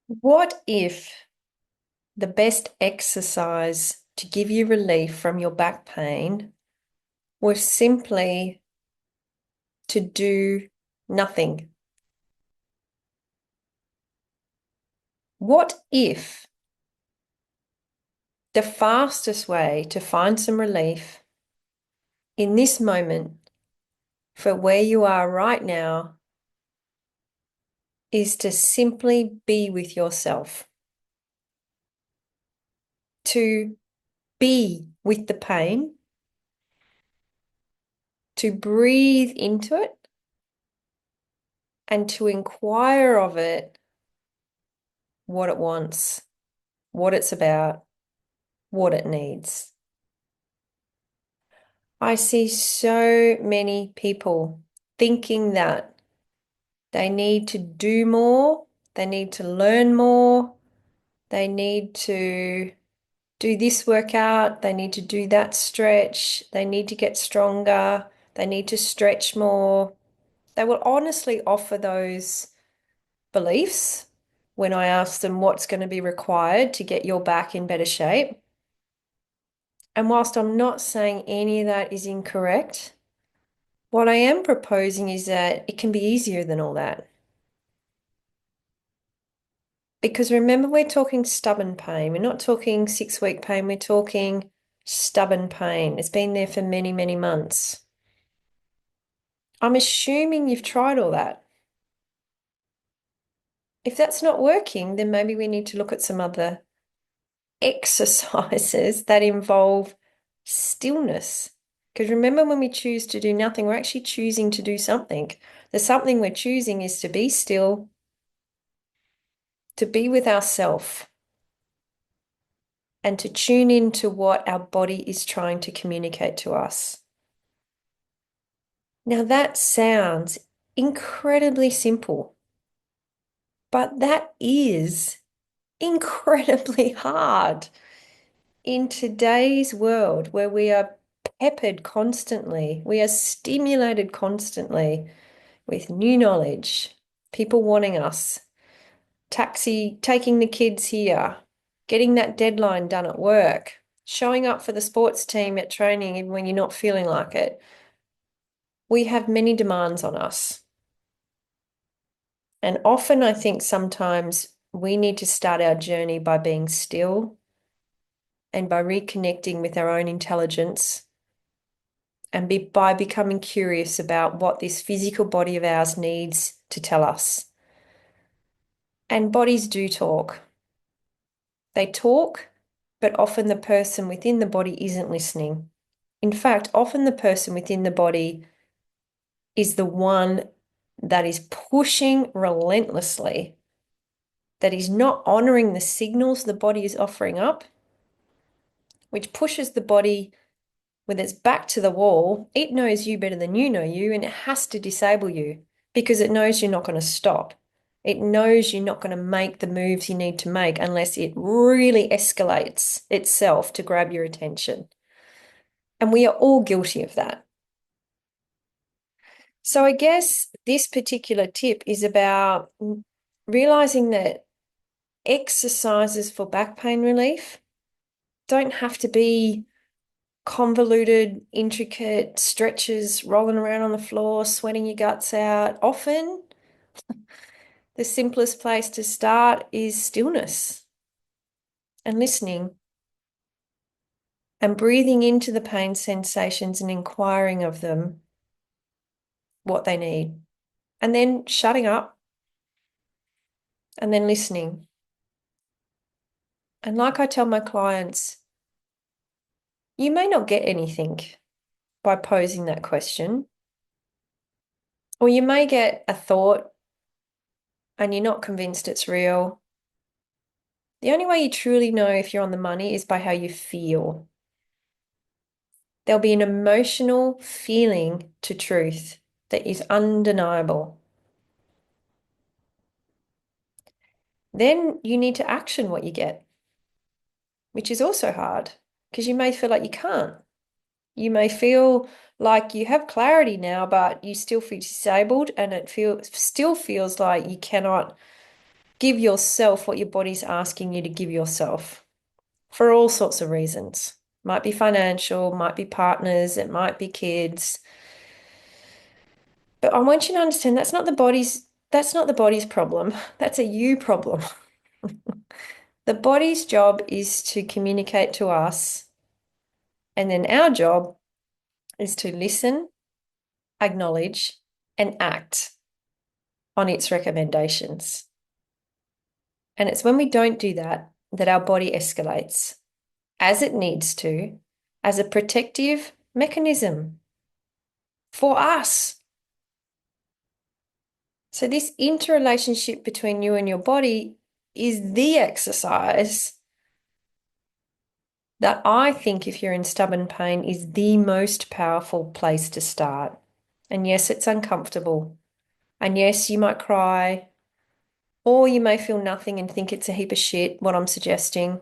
What if the best exercise to give you relief from your back pain was simply to do nothing? What if the fastest way to find some relief in this moment for where you are right now is to simply be with yourself, to be with the pain, to breathe into it, and to inquire of it what it wants, what it's about, what it needs. I see so many people thinking that they need to do more, they need to learn more, they need to do this workout, they need to do that stretch, they need to get stronger, they need to stretch more. They will honestly offer those beliefs when I ask them what's going to be required to get your back in better shape. And whilst I'm not saying any of that is incorrect, what I am proposing is that it can be easier than all that. Because remember, we're talking stubborn pain. We're not talking 6-week pain. We're talking stubborn pain. It's been there for many, many months. I'm assuming you've tried all that. If that's not working, then maybe we need to look at some other exercises that involve stillness. Because remember, when we choose to do nothing, we're actually choosing to do something. The something we're choosing is to be still, to be with ourself, and to tune into what our body is trying to communicate to us. Now, that sounds incredibly simple, but that is incredibly hard in today's world where we are peppered constantly, we are stimulated constantly with new knowledge, people wanting us, taking the kids here, getting that deadline done at work, showing up for the sports team at training even when you're not feeling like it. We have many demands on us. And often I think sometimes we need to start our journey by being still and by reconnecting with our own intelligence and by becoming curious about what this physical body of ours needs to tell us. And bodies do talk. They talk, but often the person within the body isn't listening. In fact, often the person within the body is the one that is pushing relentlessly, that is not honoring the signals the body is offering up, which pushes the body with its back to the wall. It knows you better than you know you, and it has to disable you because it knows you're not going to stop. It knows you're not going to make the moves you need to make unless it really escalates itself to grab your attention. And we are all guilty of that. So I guess this particular tip is about realizing that exercises for back pain relief don't have to be convoluted, intricate stretches, rolling around on the floor, sweating your guts out. Often, the simplest place to start is stillness and listening and breathing into the pain sensations and inquiring of them what they need. And then shutting up and then listening. And like I tell my clients, you may not get anything by posing that question, or you may get a thought and you're not convinced it's real. The only way you truly know if you're on the money is by how you feel. There'll be an emotional feeling to truth that is undeniable. Then you need to action what you get, which is also hard because you may feel like you can't. You may feel like you have clarity now, but you still feel disabled and still feels like you cannot give yourself what your body's asking you to give yourself for all sorts of reasons. Might be financial, might be partners, it might be kids. But I want you to understand that's not the body's problem. That's a you problem. The body's job is to communicate to us, and then our job is to listen, acknowledge, and act on its recommendations. And it's when we don't do that that our body escalates, as it needs to, as a protective mechanism for us. So, this interrelationship between you and your body is the exercise that I think, if you're in stubborn pain, is the most powerful place to start. And yes, it's uncomfortable. And yes, you might cry, or you may feel nothing and think it's a heap of shit, what I'm suggesting.